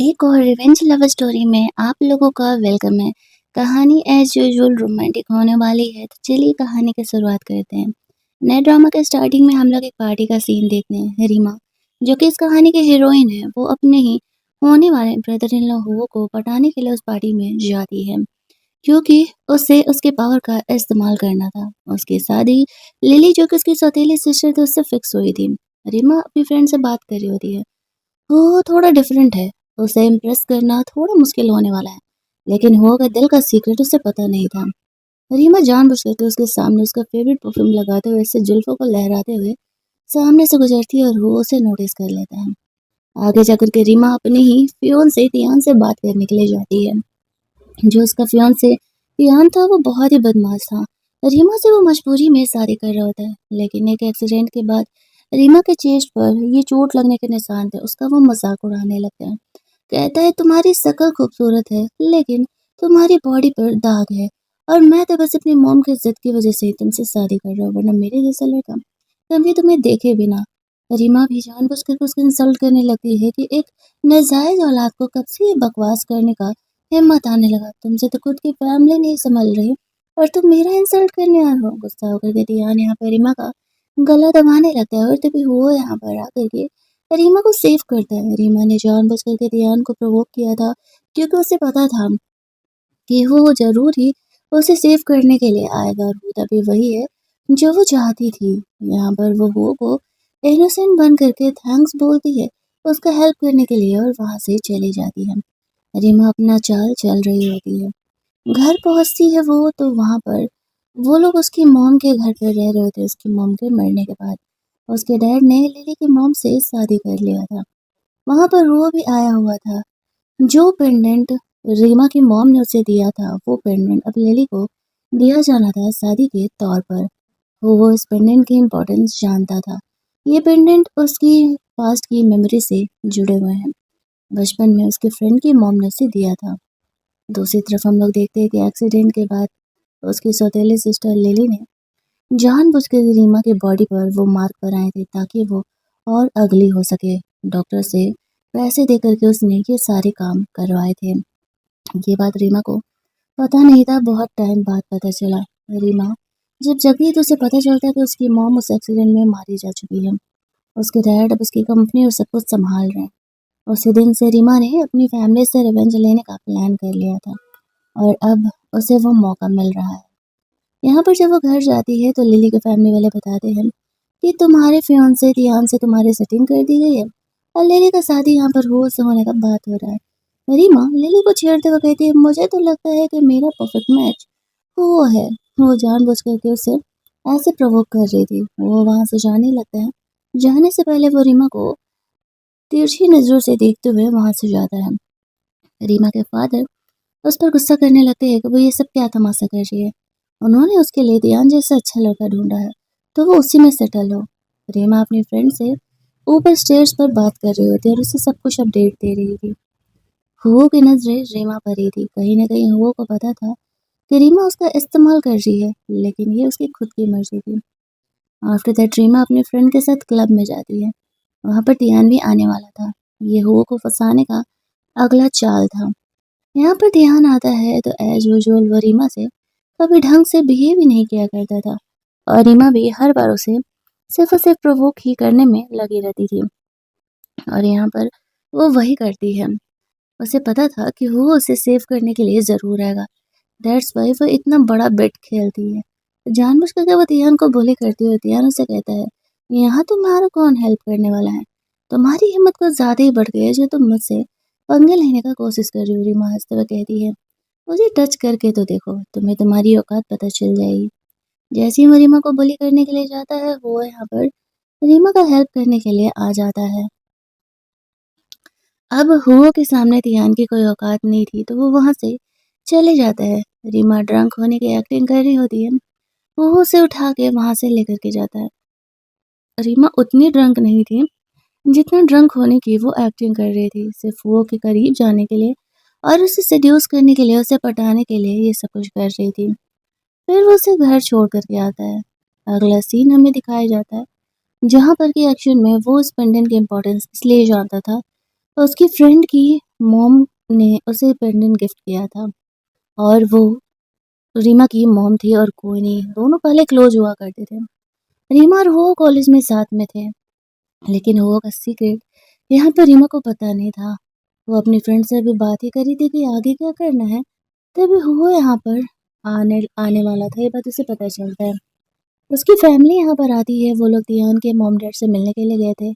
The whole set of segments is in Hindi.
एक और रिवेंज लव स्टोरी में आप लोगों का वेलकम है। कहानी एज यूजुअल रोमांटिक होने वाली है, तो चलिए कहानी की शुरुआत करते हैं। नए ड्रामा के स्टार्टिंग में हम लोग एक पार्टी का सीन देखते हैं। रीमा, जो कि इस कहानी की हीरोइन है, वो अपने ही होने वाले ब्रदर इन लॉ हुओ को पटाने के लिए उस पार्टी में जाती है, क्योंकि उसे उसके पावर का इस्तेमाल करना था। उसकी शादी लिली, जो कि उसकी सौतेली सिस्टर थी, उससे फिक्स हुई थी। रीमा अपनी फ्रेंड से बात कर रही होती है। वो थोड़ा डिफरेंट है, उसे इम्प्रेस करना थोड़ा मुश्किल होने वाला है, लेकिन हो का दिल का सीक्रेट उसे पता नहीं था। रीमा जानबूझकर के उसके सामने उसका फेवरेट परफ्यूम लगाते हुए, उससे जुल्फों को लहराते हुए सामने से गुजरती है और वो उसे नोटिस कर लेता है। आगे जाकर के रीमा अपने ही फियोंसे तियान से बात करने के लिए जाती है। जो उसका फियोंसे तियान था, वो बहुत ही बदमाश था। रीमा से वो मजबूरी में शादी कर रहा होता है, लेकिन एक एक्सीडेंट के बाद रीमा के चेस्ट पर ये चोट लगने के निशान थे। उसका वो मजाक उड़ाने लगता है। कहता है, तुम्हारी शक्ल खूबसूरत है, लेकिन तुम्हारी बॉडी पर दाग है, और मैं तो बस अपनी मॉम की जिद की वजह से तुमसे शादी कर रहा हूँ, वरना मेरे जैसा लड़का कभी तुम्हें देखे बिना। रीमा भी जानबूझकर उसको इंसल्ट करने लगती है कि एक नाजायज औलाद को कब से ये बकवास करने का हिम्मत आने लगा। तुमसे तो खुद की फैमिली नहीं संभल रही और तुम मेरा इंसल्ट करने आ रहे हो। गुस्सा होकर के दियान यहाँ पर रीमा का गला दबाने लगता है और तभी वो यहाँ पर आकर के रीमा को सेव करता है। रीमा ने जानबूझकर के दियान को प्रोवोक किया था, क्योंकि उसे पता था कि वो ज़रूर ही उसे सेव करने के लिए आएगा, और वो तभी वही है जो वो चाहती थी। यहाँ पर वो इनोसेंट बन करके थैंक्स बोलती है उसका हेल्प करने के लिए, और वहाँ से चली जाती है। रीमा अपना चाल चल रही होती है। घर पहुँचती है वो, तो वहाँ पर वो लोग उसकी मॉम के घर पर रह रहे होते। उसकी मॉम के मरने के बाद उसके डैड ने लिली की मॉम से शादी कर लिया था। वहाँ पर वो भी आया हुआ था। जो पेंडेंट रीमा की मॉम ने उसे दिया था, वो पेंडेंट अब लिली को दिया जाना था शादी के तौर पर। वो इस पेंडेंट की इम्पोर्टेंस जानता था। ये पेंडेंट उसकी पास्ट की मेमोरी से जुड़े हुए हैं। बचपन में उसके फ्रेंड की मॉम ने उसे दिया था। दूसरी तरफ हम लोग देखते हैं कि एक्सीडेंट के बाद उसकी सौतेली सिस्टर लिली ने जानबूझकर रीमा के बॉडी पर वो मार्क बनाए थे, ताकि वो और अगली हो सके। डॉक्टर से पैसे देकर के उसने ये सारे काम करवाए थे। ये बात रीमा को पता नहीं था, बहुत टाइम बाद पता चला। रीमा जब जगी तो उसे पता चलता है कि उसकी मॉम उस एक्सीडेंट में मारी जा चुकी है। उसके डैड अब उसकी कंपनी और सब कुछ संभाल रहे हैं। उसी दिन से रीमा ने अपनी फैमिली से रिवेंज लेने का प्लान कर लिया था, और अब उसे वो मौका मिल रहा है। यहाँ पर जब वो घर जाती है, तो लिली के फैमिली वाले बताते हैं कि तुम्हारे फियांसे तियान से तुम्हारी सेटिंग कर दी गई है, और लिली का शादी यहाँ पर होश होने का बात हो रहा है। रीमा लिली को छेड़ते हुए कहती है, मुझे तो लगता है कि मेरा परफेक्ट मैच वो है। वो जानबूझ करके उसे ऐसे प्रवोक कर रही थी। वो वहां से जाने लगता है। जाने से पहले वो रीमा को तिरछी नजरों से देखते हुए वहां से जाता है। रीमा के फादर उस पर गुस्सा करने लगते हैं कि वो ये सब क्या तमाशा कर रही है। उन्होंने उसके लिए दियान जैसा अच्छा लड़का ढूंढा है, तो वो उसी में सेटल हो। रीमा अपनी फ्रेंड से ऊपर स्टेयर्स पर बात कर रही होती है और उसे सब कुछ अपडेट दे रही थी। हुओ की नजरें रीमा पर ही थी। कहीं ना कहीं हुओ को पता था कि रीमा उसका इस्तेमाल कर रही है, लेकिन ये उसकी खुद की मर्जी थी। आफ्टर दैट रीमा अपनी फ्रेंड के साथ क्लब में जाती है। वहां पर टियान भी आने वाला था। ये हुओ को फंसाने का अगला चाल था। यहाँ पर ध्यान आता है तो एज यूजुअल वो रीमा से कभी ढंग से बिहेव ही नहीं किया करता था, और रीमा भी हर बार उसे सिर्फ और सिर्फ प्रोवोक ही करने में लगी रहती थी। और यहाँ पर वो वही करती है। उसे पता था कि वो उसे सेव करने के लिए जरूर आएगा। दैट्स वाई वो इतना बड़ा बेट खेलती है। जानबूझ करके वो तियान को बोले करती है। तियान उसे कहता है, यहाँ तुम्हारा कौन हेल्प करने वाला है? तुम्हारी हिम्मत कुछ ज्यादा ही बढ़ गई है, जो तुम मुझसे पंगे लेने का कोशिश कर रही हो। रीमा हंसते हुए कहती है, मुझे टच करके तो देखो, तुम्हें तुम्हारी औकात पता चल जाएगी। जैसे ही वो रीमा को बुली करने के लिए जाता है, वो यहाँ पर रीमा का हेल्प करने के लिए आ जाता है। अब हुओ के सामने तियान की कोई औकात नहीं थी, तो वो वहां से चले जाता है। रीमा ड्रंक होने की एक्टिंग कर रही होती है। वो उसे उठा के वहां से लेकर के जाता है। रीमा उतनी ड्रंक नहीं थी जितना ड्रंक होने की वो एक्टिंग कर रही थी, सिर्फ वो के करीब जाने के लिए और उसे सेड्यूस करने के लिए, उसे पटाने के लिए ये सब कुछ कर रही थी। फिर वो उसे घर छोड़ करके आता है। अगला सीन हमें दिखाया जाता है, जहाँ पर कि एक्शन में वो इस पेंडेंट की इम्पोर्टेंस इसलिए जानता था, उसकी फ्रेंड की मॉम ने उसे पेंडेंट गिफ्ट किया था और वो रीमा की मॉम थी और कोई नहीं। दोनों पहले क्लोज़ हुआ करते थे। रीमा और वो कॉलेज में साथ में थे, लेकिन वो का सीक्रेट यहाँ पर रीमा को पता नहीं था। वो अपनी फ्रेंड से अभी बात ही कर रही थी कि आगे क्या करना है, तभी वो यहाँ पर आने आने वाला था, ये बात उसे पता चलता है। उसकी फैमिली यहाँ पर आती है, वो लोग तियान के मॉम डैड से मिलने के लिए गए थे।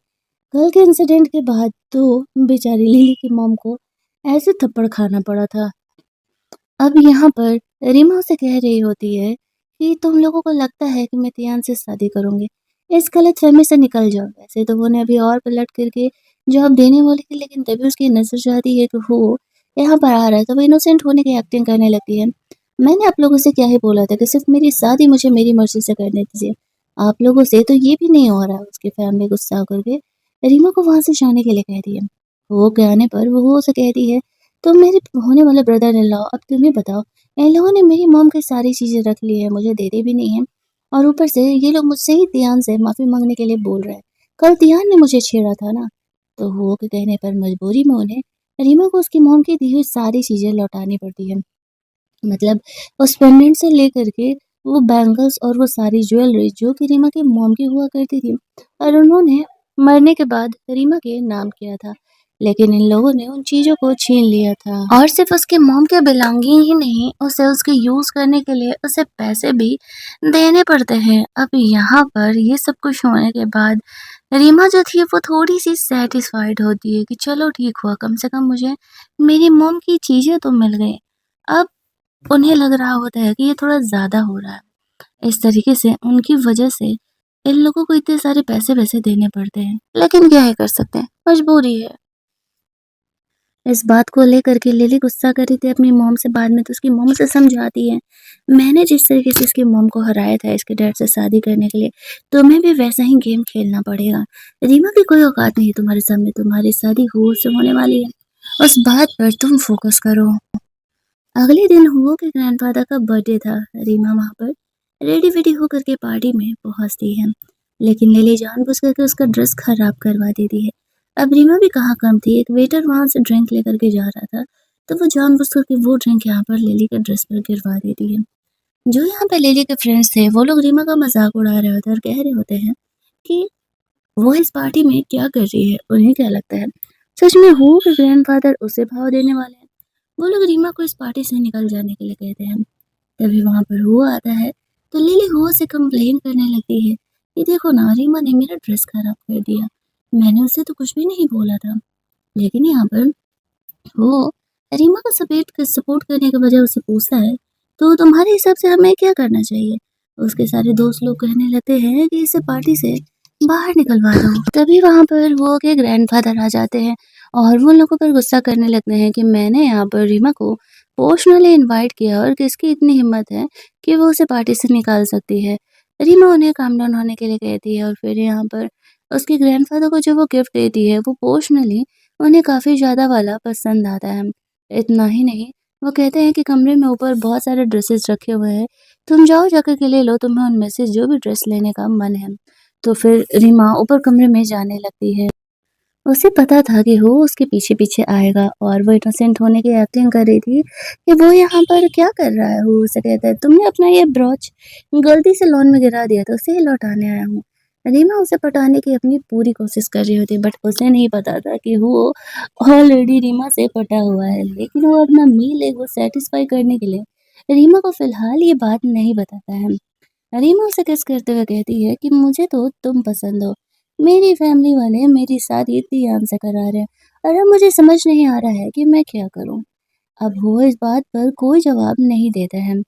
कल के इंसिडेंट के बाद तो बेचारी लिली की मॉम को ऐसे थप्पड़ खाना पड़ा था। अब यहाँ पर रीमा उसे कह रही होती है कि तुम लोगों को लगता है कि मैं तियान से शादी करूंगी, इस गलतफहमी से निकल जाओ। वैसे तो वो ने अभी और पलट करके जवाब देने वाली थी, लेकिन तभी उसकी नजर जाती है कि वो यहाँ पर आ रहा है, तो वो इनोसेंट होने की एक्टिंग करने लगती है। मैंने आप लोगों से क्या ही बोला था कि सिर्फ मेरी शादी मुझे मेरी मर्जी से करने दीजिए, आप लोगों से तो ये भी नहीं हो रहा। उसकी फैमिली गुस्सा करके रीमा को वहां से जाने के लिए कहती है। वो के आने पर वो उसे कहती है, तो मेरे होने वाले ब्रदर इन लॉ, अब तुम ही बताओ, इन लोगों ने मेरी मॉम की सारी चीज़ें रख ली है, मुझे देते भी नहीं है, और ऊपर से ये लोग मुझसे ही तियान से माफ़ी माँगने के लिए बोल रहे हैं। कल तियान ने मुझे छेड़ा था ना। तो वो के कहने पर मजबूरी में उन्हें रीमा को उसकी मॉम की दी हुई सारी चीज़ें लौटानी पड़ती है। मतलब उस पेंडेंट से लेकर के वो बैंगल्स और वो सारी ज्वेलरी जो कि रीमा की मॉम की हुआ करती थी, और उन्होंने मरने के बाद रीमा के नाम किया था। लेकिन इन लोगों ने उन चीज़ों को छीन लिया था और सिर्फ उसके मॉम के बिलोंगिंग ही नहीं, उसे उसके यूज़ करने के लिए उसे पैसे भी देने पड़ते हैं। अब यहाँ पर ये सब कुछ होने के बाद रीमा जो थी वो थोड़ी-सी सैटिस्फाइड होती है कि चलो ठीक हुआ, कम से कम मुझे मेरी मॉम की चीज़ें तो मिल गई। अब उन्हें लग रहा होता है कि ये थोड़ा ज़्यादा हो रहा है। इस तरीके से उनकी वजह से इन लोगों को इतने सारे पैसे-वैसे देने पड़ते हैं। लेकिन क्या ही कर सकते हैं, मजबूरी है। इस बात को लेकर के लिली गुस्सा कर रही थी अपनी मॉम से, बाद में तो उसकी मॉम उसे समझाती है, मैंने जिस तरीके से इसकी मॉम को हराया था इसके डैड से शादी करने के लिए, तुम्हें भी वैसा ही गेम खेलना पड़ेगा। रीमा की कोई औकात नहीं है तुम्हारे सामने, तुम्हारी शादी हूर से होने वाली है। उस बात पर तुम फोकस करो। अगले दिन हुओ के ग्रैंडफादर का बर्थडे था। रीमा वहां पर रेडी वेडी होकर के पार्टी में पहुंचती है, लेकिन लिली जानबूझ करके उसका ड्रेस खराब करवा देती है। अब रीमा भी कहाँ कम थी, एक वेटर वहां से ड्रिंक लेकर के जा रहा था, तो वो जानबूझ करके वो ड्रिंक यहाँ पर लिली के ड्रेस पर गिरवा देती है। जो यहाँ पे लिली के फ्रेंड्स थे वो लोग रीमा का मजाक उड़ा रहे होते हैं और कह रहे होते हैं कि वो इस पार्टी में क्या कर रही है, उन्हें क्या लगता है सच में हु के ग्रैंडफादर उसे भाव देने वाले हैं। वो लोग रीमा को इस पार्टी से निकल जाने के लिए कहते हैं। तभी वहां पर हुआ आता है, तो लिली हुआ से कंप्लेन करने लगती है कि देखो ना, रीमा ने मेरा ड्रेस खराब कर दिया, मैंने उससे तो कुछ भी नहीं बोला था। लेकिन यहाँ पर वो रीमा का सपोर्ट करने के बजाय उससे पूछता है, तो तुम्हारे हिसाब से हमें क्या करना चाहिए। उसके सारे दोस्त लोग कहने लगते हैं कि इसे पार्टी से बाहर निकलवा दो। तभी वहां पर वो के ग्रैंडफादर आ जाते हैं और वो लोगों पर गुस्सा करने लगते हैं कि मैंने यहाँ पर रीमा को पर्सनली इनवाइट किया और किसकी इतनी हिम्मत है कि वो उसे पार्टी से निकाल सकती है। रीमा उन्हें काम डाउन होने के लिए कहती है और फिर यहाँ पर उसके ग्रैंडफादर को जो वो गिफ्ट देती है वो पर्सनली उन्हें काफ़ी ज़्यादा वाला पसंद आता है। इतना ही नहीं, वो कहते हैं कि कमरे में ऊपर बहुत सारे ड्रेसेस रखे हुए हैं, तुम जाओ जाकर के ले लो, तुम्हें उनमें से जो भी ड्रेस लेने का मन है। तो फिर रीमा ऊपर कमरे में जाने लगती है। उसे पता था कि वो उसके पीछे-पीछे आएगा और वो इनोसेंट होने की एक्टिंग कर रही थी कि वो यहाँ पर क्या कर रहा है। वो उसे कहता है, तुमने अपना ये ब्रॉच गलती से लॉन में गिरा दिया था, उसे ही लौटाने आया हूँ। रीमा उसे पटाने की अपनी पूरी कोशिश कर रही होती है, बट उसे नहीं पता था कि वो ऑलरेडी रीमा से पटा हुआ है। लेकिन वो अपना मील ईगो सैटिस्फाई करने के लिए रीमा को फिलहाल ये बात नहीं बताता है। रीमा उसे किस करते हुए कहती है कि मुझे तो तुम पसंद हो, मेरी फैमिली वाले मेरी शादी तियान से करा रहे हैं और अब मुझे समझ नहीं आ रहा है कि मैं क्या करूं। अब वो इस बात पर कोई जवाब नहीं देते हैं।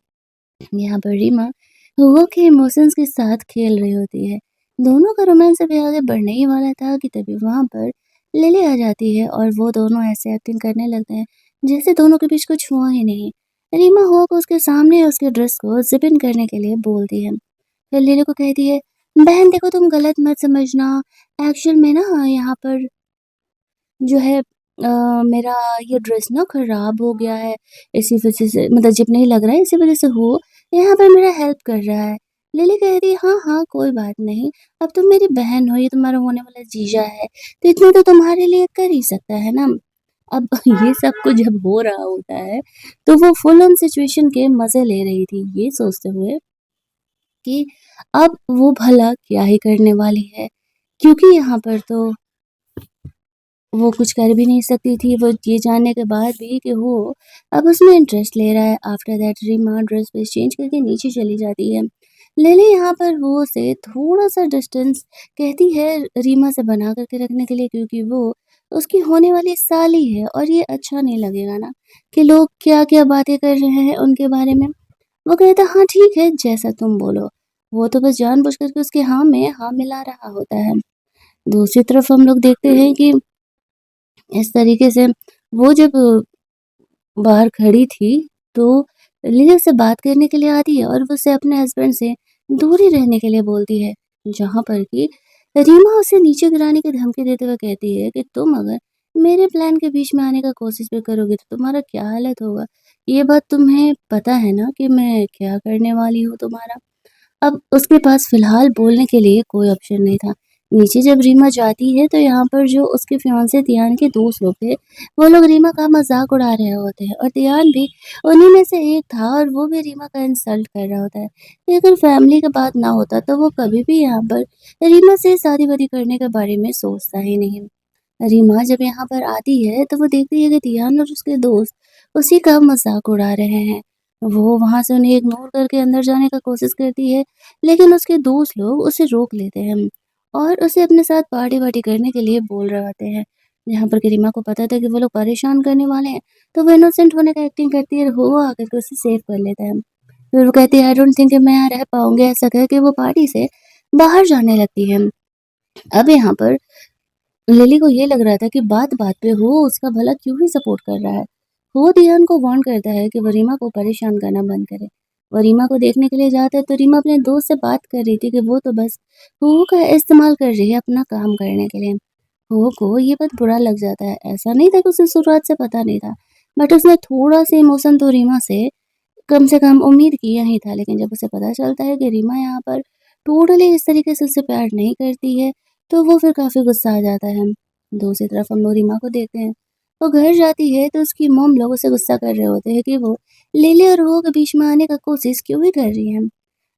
यहाँ पर रीमा हुआ के इमोशंस के साथ खेल रही होती है। दोनों का रोमांस अभी आगे बढ़ने ही वाला था कि तभी वहां पर लिली आ जाती है और वो दोनों ऐसे एक्टिंग करने लगते हैं जैसे दोनों के बीच कुछ हुआ ही नहीं। रीमा हुआ को उसके सामने उसके ड्रेस को जिप इन करने के लिए बोलती है। फिर लीली को कहती है, बहन देखो तुम गलत मत समझना, एक्चुअल में ना यहाँ पर जो है मेरा ये ड्रेस ना खराब हो गया है, इसी वजह से मतलब जिप नहीं लग रहा है, इसी वजह से वो यहाँ पर मेरा हेल्प कर रहा है। लिली कह रही है, हाँ हाँ कोई बात नहीं, अब तुम मेरी बहन हो, ये तुम्हारा होने वाला जीजा है, तो इतना तो तुम्हारे लिए कर ही सकता है ना। अब ये सब कुछ जब हो रहा होता है, तो वो फुल ऑन सिचुएशन के मज़े ले रही थी, ये सोचते हुए कि अब वो भला क्या ही करने वाली है, क्योंकि यहाँ पर तो वो कुछ कर भी नहीं सकती थी, वो ये जानने के बाद भी कि वो अब उसमें इंटरेस्ट ले रहा है। आफ्टर दैट रीमा ड्रेस वेस चेंज करके नीचे चली जाती है। लिली यहाँ पर वो से थोड़ा-सा डिस्टेंस कहती है रीमा से बना कर के रखने के लिए, क्योंकि वो उसकी होने वाली साली है और ये अच्छा नहीं लगेगा ना कि लोग क्या-क्या बातें कर रहे हैं उनके बारे में। वो कहता हाँ ठीक है, जैसा तुम बोलो। वो तो बस जानबूझ कर के उसके हाँ में हाँ मिला रहा होता है। दूसरी तरफ हम लोग देखते हैं कि इस तरीके से वो जब बाहर खड़ी थी, तो लिली उससे बात करने के लिए आती है और वो उसे अपने हस्बैंड से दूर ही रहने के लिए बोलती है। जहाँ पर कि रीमा उसे नीचे गिराने की धमकी देते हुए कहती है कि तुम अगर मेरे प्लान के बीच में आने का कोशिश भी करोगे तो तुम्हारा क्या हालत होगा? ये बात तुम्हें पता है ना कि मैं क्या करने वाली हूँ तुम्हारा? अब उसके पास फ़िलहाल बोलने के लिए कोई ऑप्शन नहीं था। नीचे जब रीमा जाती है तो यहाँ पर जो उसके फियांसे तियान के दोस्त लोग थे, वो लोग रीमा का मज़ाक उड़ा रहे होते हैं और तियान भी उन्हीं में से एक था और वो भी रीमा का इंसल्ट कर रहा होता है। कि अगर फैमिली का बात ना होता तो वो कभी भी यहाँ पर रीमा से शादी-वादी करने के बारे में सोचता ही नहीं। रीमा जब यहाँ पर आती है तो वो देखती है कि तियान और उसके दोस्त उसी का मज़ाक उड़ा रहे हैं। वो वहाँ से उन्हें इग्नोर करके अंदर जाने का कोशिश करती है, लेकिन उसके दोस्त लोग उसे रोक लेते हैं और उसे अपने साथ पार्टी-वार्टी करने के लिए बोल रहे होते हैं। यहाँ पर कि रीमा को पता था कि वो लोग परेशान करने वाले हैं, तो वो इनोसेंट होने का एक्टिंग करती है और वो आकर के उसे सेव कर लेता है। फिर वो कहती है आई डोंट थिंक कि मैं यहाँ रह पाऊँगी, ऐसा कह के वो पार्टी से बाहर जाने लगती है। अब यहाँ पर लिली को ये लग रहा था कि बात-बात पे वो उसका भला क्यों ही सपोर्ट कर रहा है। वो दियान को वार्न करता है कि वो रीमा को परेशान करना बंद करे। वो रीमा को देखने के लिए जाता है तो रीमा अपने दोस्त से बात कर रही थी कि वो तो बस हुओ का इस्तेमाल कर रही है अपना काम करने के लिए। हुओ को ये बात बुरा लग जाता है। ऐसा नहीं था कि उसे शुरुआत से पता नहीं था, बट उसने थोड़ा-सा इमोशन तो रीमा से कम उम्मीद किया ही था, लेकिन जब उसे पता चलता है कि रीमा यहाँ पर टोटली इस तरीके से उससे प्यार नहीं करती है, तो वो फिर काफ़ी गुस्सा आ जाता है। दूसरी तरफ हम लोग रीमा को देखते हैं, वो घर जाती है तो उसकी मॉम लोग उसे गुस्सा कर रहे होते हैं कि वो लिली और वो के बीच में आने का कोशिश क्यों ही कर रही है।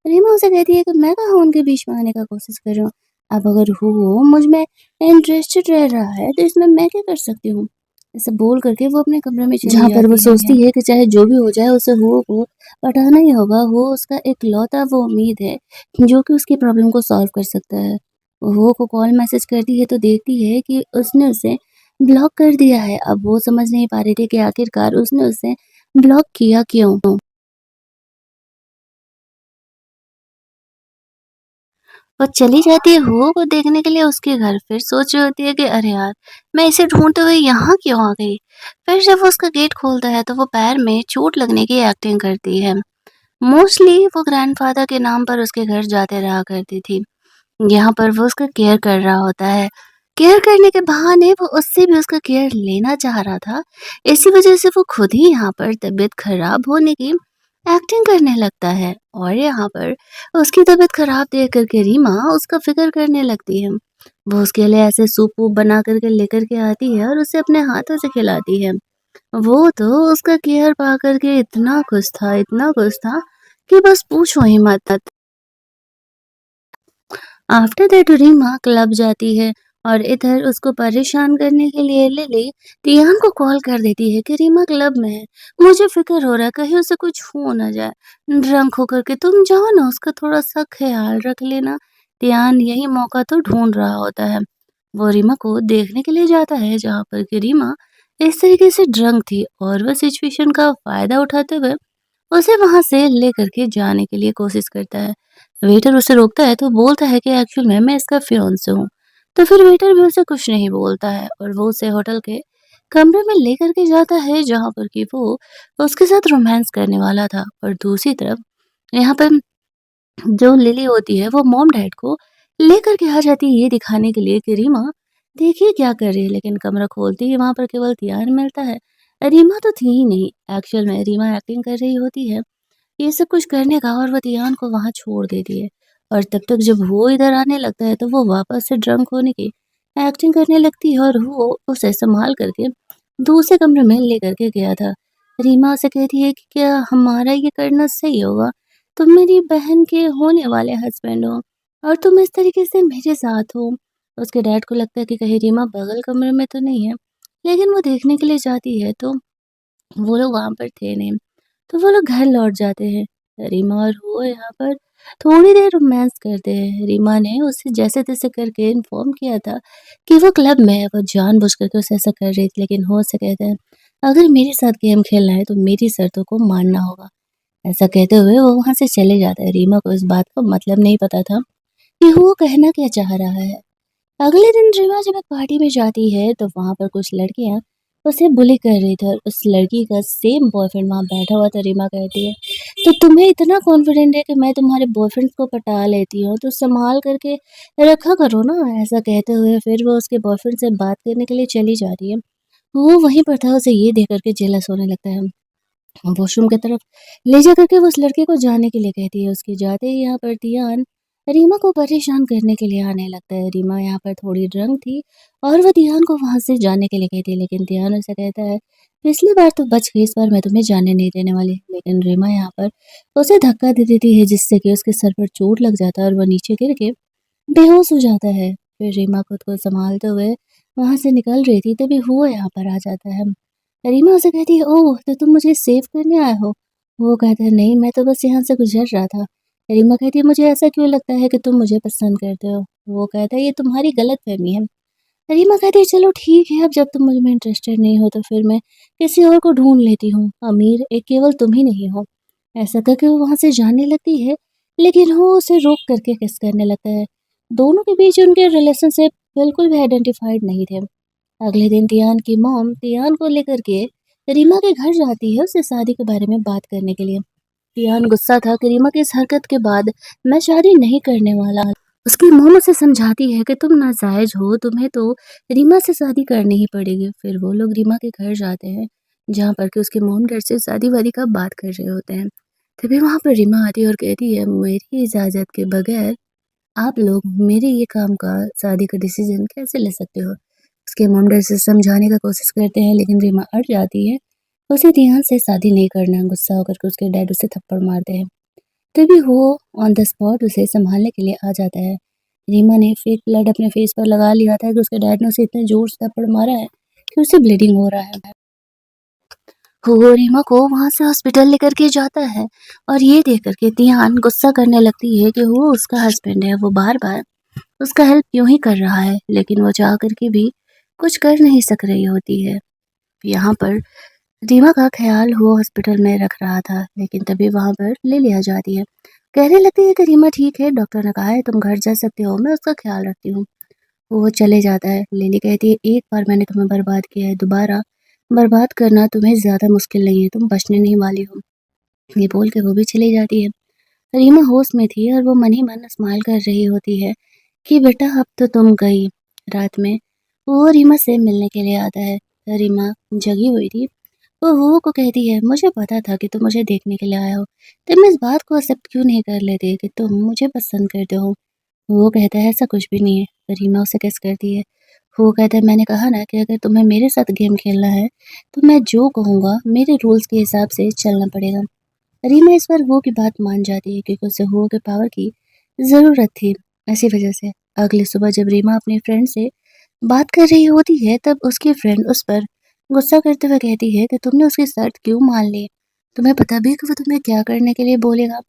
रीमा उसे कहती है कि मैं कहाँ उनके बीच में आने का कोशिश कर रही हूँ। अब अगर वो मुझ में इंटरेस्टेड रह रहा है तो इसमें मैं क्या कर सकती हूँ? ऐसे बोल करके वो अपने कमरे में चली जहाँ पर वो जाती सोचती है कि चाहे जो भी हो जाए उसे हुओ को पटाना ही होगा। वो उसका इकलौता वो उम्मीद है जो कि उसकी प्रॉब्लम को सॉल्व कर सकता है। वो को कॉल मैसेज करती है तो देखती है कि उसने उसे ब्लॉक कर दिया है। अब वो समझ नहीं पा रही थी कि आखिरकार उसने उसे ब्लॉक किया क्यों? और चली जाती है हुओ को देखने के लिए उसके घर। फिर सोच रही होती है कि अरे यार! मैं इसे ढूँढते हुए यहाँ क्यों आ गई? फिर जब वो उसका गेट खोलता है तो वो पैर में चोट लगने की एक्टिंग करती है। मोस्टली वो ग्रैंडफ़ादर के नाम पर उसके घर जाते रहा करती थी। यहाँ पर वो उसका केयर कर रहा होता है। केयर करने के बहाने वो उससे भी उसका केयर लेना चाह रहा था। इसी वज़ह से वो खुद ही यहाँ पर तबीयत खराब होने की एक्टिंग करने लगता है और यहाँ पर उसकी तबीयत खराब देख कर के रीमा उसका फ़िक्र करने लगती है। वो उसके लिए ऐसे सूप-वूप बना कर के लेकर के आती है और उसे अपने हाथों से खिलाती है। वो तो उसका केयर पा कर के इतना खुश था कि बस पूछो ही मत। आफ्टर दैट रीमा क्लब जाती है और इधर उसको परेशान करने के लिए लिली तियान को कॉल कर देती है कि रीमा क्लब में है। मुझे फिक्र हो रहा है कहीं उसे कुछ हो ना जाए। ड्रंक होकर के तुम जाओ ना उसका थोड़ा सा ख्याल रख लेना। तियान यही मौका तो ढूंढ रहा होता है। वो रीमा को देखने के लिए जाता है जहाँ पर कि रीमा इस तरीके से ड्रंक थी और वह सिचुएशन का फायदा उठाते हुए उसे वहां से लेकर के जाने के लिए कोशिश करता है। वेटर उसे रोकता है तो बोलता है कि एक्चुअल में मैं इसका फियांसे हूँ। तो फिर वेटर भी उसे कुछ नहीं बोलता है और वो उसे होटल के कमरे में लेकर के जाता है जहाँ पर कि वो उसके साथ रोमांस करने वाला था। और दूसरी तरफ यहाँ पर जो लिली होती है वो मॉम डैड को लेकर के आ जाती है ये दिखाने के लिए कि रीमा देखिए क्या कर रही है, लेकिन कमरा खोलती ही वहां पर केवल तियान मिलता है। रीमा तो थी ही नहीं, एक्चुअल में रीमा एक्टिंग कर रही होती है ये सब कुछ करने का और वो तियान को वहाँ छोड़ देती है। और तब तक जब वो इधर आने लगता है तो वो वापस से ड्रंक होने की एक्टिंग करने लगती है और वो उसे संभाल करके दूसरे कमरे में लेकर के गया था। रीमा उसे कहती है कि क्या हमारा ये करना सही होगा? तुम मेरी बहन के होने वाले हस्बैंड हो और तुम इस तरीके से मेरे साथ हो। उसके डैड को लगता है कि कहीं रीमा बगल कमरे में तो नहीं है, लेकिन वो देखने के लिए जाती है तो वो लोग वहाँ पर थे नहीं। तो वो लोग घर लौट जाते हैं। रीमा और वो यहाँ पर थोड़ी देर रोमांस करते हैं। रीमा ने उसे जैसे-तैसे करके इन्फॉर्म किया था कि वो क्लब में है। वो जानबूझ कर के उसे ऐसा कर रही थी, लेकिन वो उससे कहता है, "अगर मेरे साथ गेम खेलना है तो मेरी शर्तों को मानना होगा।" ऐसा कहते हुए वो वहाँ से चले जाता है। रीमा को इस बात का मतलब नहीं पता था कि वो कहना क्या चाह रहा है। अगले दिन रीमा जब एक पार्टी में जाती है तो वहाँ पर कुछ लड़कियाँ उसे बुली कर रही थी और उस लड़की का सेम बॉयफ्रेंड वहाँ बैठा हुआ था। रीमा कहती है, तो तुम्हें इतना कॉन्फिडेंट है कि मैं तुम्हारे बॉयफ्रेंड को पटा लेती हूँ तो संभाल करके रखा करो ना। ऐसा कहते हुए फिर वो उसके बॉयफ्रेंड से बात करने के लिए चली जा रही है। वो वहीं पर था, उसे ये देख करके जेलस होने लगता है। वॉशरूम की तरफ ले जा करके वो उस लड़के को जाने के लिए कहती है। उसके जाते ही यहाँ पर धियान रीमा को परेशान करने के लिए आने लगता है। रीमा यहाँ पर थोड़ी ड्रंक थी और वो धियान को वहाँ से जाने के लिए कहती है, लेकिन धियान उसे कहता है, पिछली बार तो बच गई, इस बार मैं तुम्हें जाने नहीं देने वाली। लेकिन रीमा यहाँ पर उसे धक्का दे देती है जिससे कि उसके सर पर चोट लग जाता है और वो नीचे गिर के बेहोश हो जाता है। फिर रीमा खुद को संभालते हुए वहाँ से निकल रही थी तभी वो यहाँ पर आ जाता है। रीमा उसे कहती है, ओह! तो तुम मुझे सेव करने आए हो? वो कहता है, नहीं, मैं तो बस यहाँ से गुज़र रहा था। रीमा कहती है, मुझे ऐसा क्यों लगता है कि तुम मुझे पसंद करते हो? वो कहता है, ये तुम्हारी गलतफ़हमी है। रीमा कहती है, चलो ठीक है, अब जब तुम मुझ में इंटरेस्टेड नहीं हो तो फिर मैं किसी और को ढूँढ लेती हूँ। अमीर एक केवल तुम ही नहीं हो। ऐसा करके वो वहाँ से जाने लगती है, लेकिन वो उसे रोक करके किस करने लगता है। दोनों के बीच उनके रिलेशनशिप बिल्कुल भी आइडेंटिफाइड नहीं थे। अगले दिन तियान की मॉम तियान को लेकर के रीमा के घर जाती है उससे शादी के बारे में बात करने के लिए। तियान गुस्सा था कि रीमा की इस हरकत के बाद मैं शादी नहीं करने वाला। उसकी मॉम उसे समझाती है कि तुम नाजायज हो, तुम्हें तो रीमा से शादी करनी ही पड़ेगी। फिर वो लोग रीमा के घर जाते हैं जहाँ पर कि उसके मॉम डैड से शादी वादी का बात कर रहे होते हैं। तभी वहाँ पर रीमा आती है और कहती है, मेरी इजाज़त के बगैर आप लोग मेरे ये काम का शादी का डिसीजन कैसे ले सकते हो? उसके मॉम डैड से समझाने का कोशिश करते हैं लेकिन रीमा अड़ जाती है। उसे ध्यान से शादी नहीं करना है। गुस्सा होकर के उसके डैड उसे थप्पड़ मारते हैं। तभी वो ऑन द स्पॉट उसे संभालने के लिए आ जाता है। रीमा ने फेक ब्लड अपने फेस पर लगा लिया था कि उसके डैड ने उसे इतने जोर से थप्पड़ मारा है कि उसे ब्लीडिंग हो रहा है। वो रीमा को वहाँ से हॉस्पिटल लेकर के जाता है और ये देख कर के तियान गुस्सा करने लगती है कि वो उसका हस्बैंड है। वो बार-बार उसका हेल्प क्यों ही कर रहा है, लेकिन वो चाह कर के भी कुछ कर नहीं सक रही होती है। यहाँ पर रीमा का ख़्याल वो हॉस्पिटल में रख रहा था, लेकिन तभी वहाँ पर लिली आ जाती है। कहने लगती है कि रीमा ठीक है, डॉक्टर ने कहा है तुम घर जा सकते हो, मैं उसका ख़्याल रखती हूँ। वो चले जाता है। लिली कहती है, एक बार मैंने तुम्हें बर्बाद किया है, दोबारा बर्बाद करना तुम्हें ज़्यादा मुश्किल नहीं है, तुम बचने नहीं वाली हो। ये बोल के वो भी चली जाती है। रीमा होश में थी और वो मन ही मन स्माइल कर रही होती है कि बेटा अब तो तुम गई। रात में वो रीमा से मिलने के लिए आता है। रीमा जगी हुई थी। वो को कहती है, मुझे पता था कि तुम मुझे देखने के लिए आए हो। तुम इस बात को एक्सेप्ट क्यों नहीं कर लेते कि तुम मुझे पसंद करते हो? वो कहता है, ऐसा कुछ भी नहीं है। रीमा उसे किस करती है। वो कहता है, मैंने कहा ना कि अगर तुम्हें मेरे साथ गेम खेलना है तो मैं जो कहूँगा मेरे रूल्स के हिसाब से चलना पड़ेगा। रीमा इस बार वो की बात मान जाती है क्योंकि उसे हो के पावर की ज़रूरत थी। इसी वजह से अगली सुबह जब रीमा अपनी फ्रेंड से बात कर रही होती है तब उसकी फ्रेंड उस पर गुस्सा करते हुए कहती है कि तुमने उसकी शर्त क्यों मान ली? तुम्हें पता भी है कि वो तुम्हें क्या करने के लिए बोलेगा?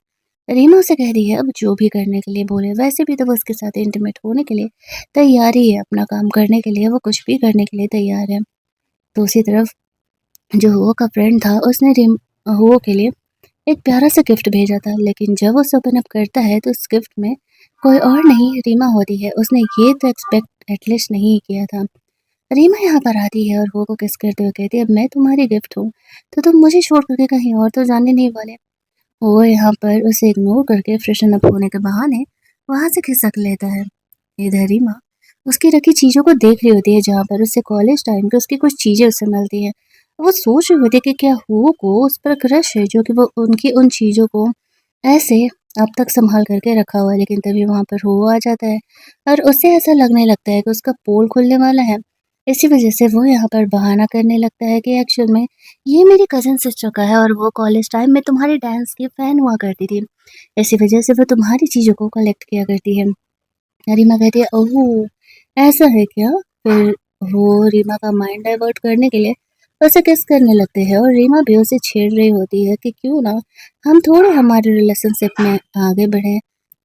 रीमा उसे कहती है अब जो भी करने के लिए बोले, वैसे भी तो वो उसके साथ इंटीमेट होने के लिए तैयार ही है, अपना काम करने के लिए वो कुछ भी करने के लिए तैयार है। दूसरी तरफ जो हुओ का फ्रेंड था उसने हुओ के लिए एक प्यारा सा गिफ्ट भेजा था, लेकिन जब वो उसे ओपन अप करता है तो उस गिफ्ट में कोई और नहीं रीमा होती है। उसने ये तो एक्सपेक्ट एटलीस्ट नहीं किया था। रीमा यहाँ पर आती है और वो को किस करते हुए कहती है, अब मैं तुम्हारी गिफ्ट हूँ तो तुम मुझे छोड़ करके कहीं और तो जाने नहीं वाले। वो यहाँ पर उसे इग्नोर करके फ्रेशन अप होने के बहाने वहाँ से खिसक लेता है। इधर रीमा उसकी रखी चीज़ों को देख रही होती है जहाँ पर उससे कॉलेज टाइम की उसकी कुछ चीज़ें उससे मिलती हैं। वो सोच रही होती है कि क्या हुओ को उस पर क्रश है जो कि वो उनकी उन चीज़ों को ऐसे अब तक संभाल करके रखा हुआ है। लेकिन तभी वहाँ पर हुओ आ जाता है और उसे ऐसा लगने लगता है कि उसका पोल खुलने वाला है। इसी वजह से वो यहाँ पर बहाना करने लगता है कि एक्चुअल में ये मेरी कज़न सिस्टर का है और वो कॉलेज टाइम में तुम्हारे डांस की फ़ैन हुआ करती थी। इसी वजह से वो तुम्हारी चीज़ों को कलेक्ट किया करती है। रीमा कहती है, ओह! ऐसा है क्या? फिर वो रीमा का माइंड डाइवर्ट करने के लिए उसे किस करने लगते हैं और रीमा भी उसे छेड़ रही होती है कि क्यों ना हम थोड़े हमारे रिलेशनशिप में आगे बढ़ें।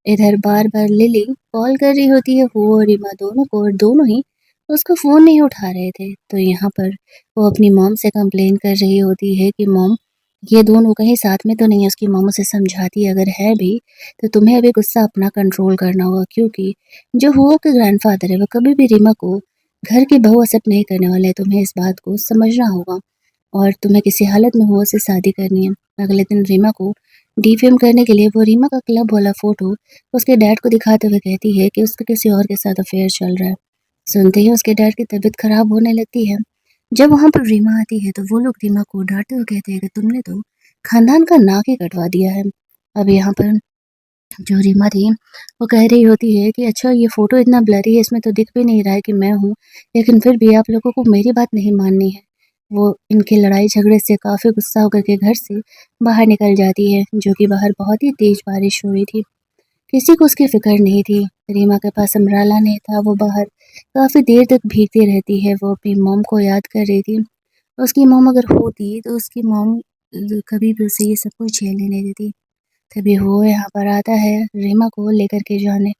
इधर बार-बार लिली कॉल कर रही होती है वो और रीमा दोनों को और दोनों ही उसका फ़ोन नहीं उठा रहे थे। तो यहाँ पर वो अपनी मॉम से कंप्लेन कर रही होती है कि मॉम ये दोनों कहीं साथ में तो नहीं है। उसकी मॉम उसे समझाती है अगर है भी तो तुम्हें अभी गुस्सा अपना कंट्रोल करना होगा क्योंकि जो हुओ के ग्रैंडफ़ादर है वो कभी भी रीमा को घर की बहू एक्सेप्ट नहीं करने वाले हैं। तुम्हें इस बात को समझना होगा और तुम्हें किसी हालत में हुओ से शादी करनी है। अगले दिन रीमा को डिफेम करने के लिए वो रीमा का क्लब वाला फ़ोटो उसके डैड को दिखाते हुए कहती है कि उसका किसी और के साथ अफ़ेयर चल रहा है। सुनते ही उसके डैड की तबीयत ख़राब होने लगती है। जब वहाँ पर रीमा आती है तो वो लोग रीमा को डाँटते हुए कहते हैं कि तुमने तो खानदान का नाक ही कटवा दिया है। अब यहाँ पर जो रीमा थी, वो कह रही होती है कि अच्छा ये फ़ोटो इतना ब्लरी है, इसमें तो दिख भी नहीं रहा है कि मैं हूँ, लेकिन फिर भी आप लोगों को मेरी बात नहीं माननी है। वो इनके लड़ाई-झगड़े से काफ़ी गुस्सा होकर के घर से बाहर निकल जाती है, जो कि बाहर बहुत ही तेज़ बारिश हो रही थी। किसी को उसकी फ़िक्र नहीं थी। रीमा के पास अम्ब्रेला नहीं था, वो बाहर काफ़ी देर तक भीगती रहती है, वो अपनी मॉम को याद कर रही थी। उसकी मॉम अगर होती, तो उसकी मॉम कभी भी उसे ये सब कुछ झेलने नहीं देती। तभी वो यहाँ पर आता है रीमा को लेकर के जाने।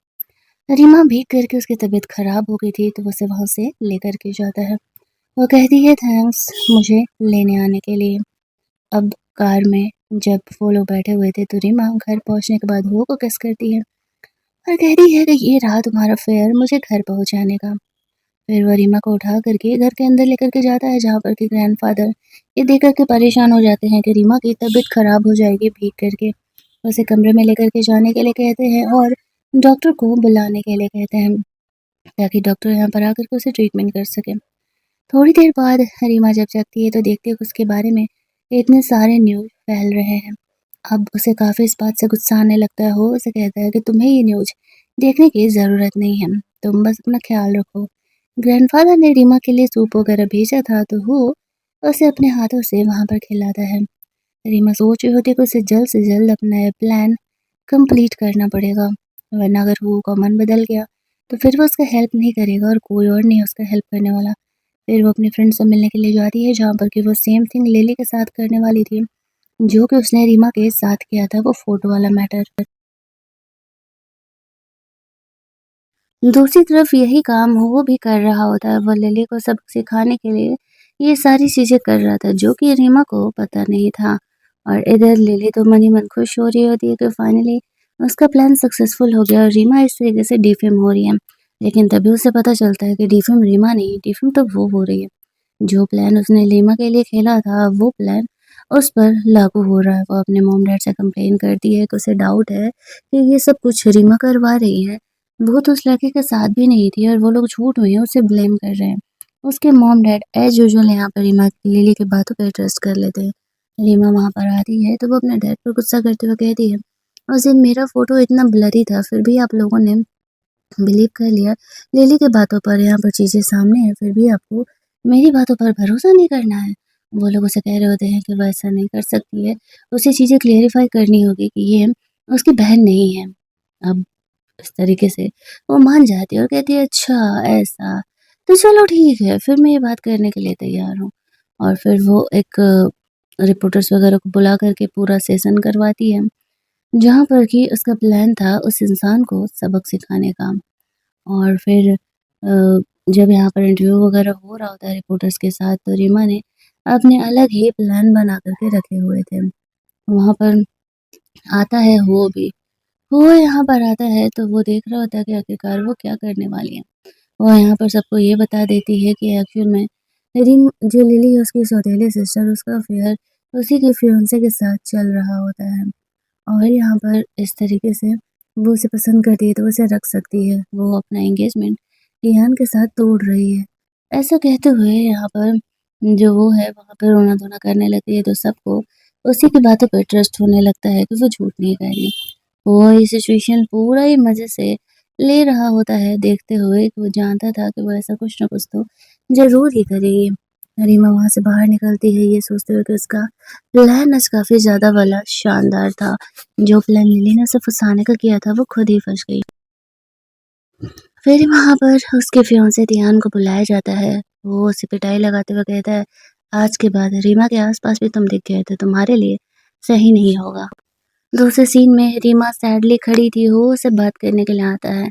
रीमा भीग करके उसकी तबीयत ख़राब हो गई थी तो वो उसे वहाँ से लेकर के जाता है। वो कहती है थैंक्स मुझे लेने आने के लिए। अब कार में जब वो लोग बैठे हुए थे तो रीमा घर पहुँचने के बाद वो को किस करती है और कहती है कि ये रहा तुम्हारा फेयर मुझे घर पहुँचाने का। फिर वो रीमा को उठा करके घर के अंदर लेकर के जाता है जहाँ पर कि ग्रैंडफ़ादर ये देख कर के परेशान हो जाते हैं कि रीमा की तबीयत ख़राब हो जाएगी भीग करके। उसे कमरे में लेकर के जाने के लिए कहते हैं और डॉक्टर को बुलाने के लिए कहते हैं ताकि डॉक्टर यहाँ पर आकर के उसे ट्रीटमेंट कर सके। थोड़ी देर बाद रीमा जब जगती है तो देखती है कि उसके बारे में इतने सारे न्यूज़ फैल रहे हैं। अब उसे काफ़ी इस बात से गुस्सा आने लगता है। वो उसे कहता है कि तुम्हें ये न्यूज़ देखने की ज़रूरत नहीं है, तुम बस अपना ख्याल रखो। ग्रैंडफ़ादर ने रीमा के लिए सूप वगैरह भेजा था तो वो उसे अपने हाथों से वहाँ पर खिलाता है। रीमा सोच रही होती है कि उसे जल्द से जल्द अपना ये प्लान कंप्लीट करना पड़ेगा, वरना अगर वो का मन बदल गया, तो फिर वो उसका हेल्प नहीं करेगा और कोई और नहीं है उसका हेल्प करने वाला। फिर वो अपने फ्रेंड से मिलने के लिए जाती है, जहाँ पर कि वो सेम थिंग लिली के साथ करने वाली थी, जो कि उसने रीमा के साथ किया था, वो फ़ोटो वाला मैटर। दूसरी तरफ यही काम वो भी कर रहा होता है, वो लिली को सबक सिखाने के लिए ये सारी चीज़ें कर रहा था, जो कि रीमा को पता नहीं था। और इधर लिली तो मन ही मन खुश हो रही होती है कि फाइनली उसका प्लान सक्सेसफुल हो गया और रीमा इस तरीके से डिफेम हो रही है। लेकिन तभी उसे पता चलता है कि डिफेम रीमा नहीं, डिफेम तो वो हो रही है। जो प्लान उसने रीमा के लिए खेला था, वो प्लान उस पर लागू हो रहा है। वो अपने मॉम-डैड से कंप्लेन करती है कि उसे डाउट है कि ये सब कुछ रीमा करवा रही है। वो तो उस लड़के के साथ भी नहीं थी और वो लोग झूठ में ही उसे ब्लेम कर रहे हैं। उसके मॉम-डैड एज़ यूजुअल यहाँ पर रीमा लिली की बातों पे ट्रस्ट कर लेते हैं। रीमा वहाँ पर आती है तो वो अपने डैड पर गुस्सा करते हुए कहती है, "उस दिन मेरा फ़ोटो इतना ब्लरी था, फिर भी आप लोगों ने बिलीव कर लिया। लिली की बातों पर यहाँ पर चीज़ें सामने हैं, फिर भी आपको मेरी बातों पर भरोसा नहीं करना है।" वो लोग उसे कह रहे होते हैं कि वो ऐसा नहीं कर सकती है, उसे चीज़ें क्लेरिफ़ाई करनी होगी कि ये उसकी बहन नहीं है। अब इस तरीके से वो मान जाती है और कहती है, "अच्छा ऐसा, तो चलो ठीक है, फिर मैं ये बात करने के लिए तैयार हूँ।" और फिर वो एक रिपोर्टर्स वगैरह को बुला कर के पूरा सेशन करवाती है, जहाँ पर कि उसका प्लान था उस इंसान को सबक सिखाने का। और फिर जब यहाँ पर इंटरव्यू वगैरह हो रहा होता है रिपोर्टर्स के साथ, तो रीमा ने अपने अलग ही प्लान बना कर के रखे हुए थे। वहाँ पर आता है वो भी। वो यहाँ पर आता है तो वो देख रहा होता है कि आखिरकार वो क्या करने वाली है। वो यहाँ पर सबको ये बता देती है कि एक्चुअल में रिंग जो लिली है उसकी सौतेली सिस्टर उसका अफ़ेयर उसी के फियांसे के साथ चल रहा होता है। और यहाँ पर इस तरीके से वो उसे पसंद करती है तो वो उसे रख सकती है। वो अपना एंगेजमेंट रेहान के साथ तोड़ रही है। ऐसा कहते हुए यहाँ पर जो वो है वहाँ पे रोना-धोना करने लगती है तो सबको उसी की बातों पे ट्रस्ट होने लगता है कि वो झूठ नहीं कह रही। वो ये सिचुएशन पूरा ही मज़े से ले रहा होता है, देखते हुए कि वो जानता था कि वो ऐसा कुछ न कुछ तो ज़रूर ही करेगी। रीमा वहाँ से बाहर निकलती है ये सोचते हुए कि उसका प्लान आज काफ़ी ज़्यादा वाला शानदार था। जो प्लान लिली ने उसे फँसाने का किया था, वो खुद ही फँस गई। फिर वहाँ पर उसके फियांसे तियान को बुलाया जाता है। वो उसे पिटाई लगाते हुए कहता है, आज के बाद रीमा के आस-पास भी तुम दिख गए तो तुम्हारे लिए सही नहीं होगा। दूसरे सीन में रीमा सैडली खड़ी थी, वो उसे बात करने के लिए आता है।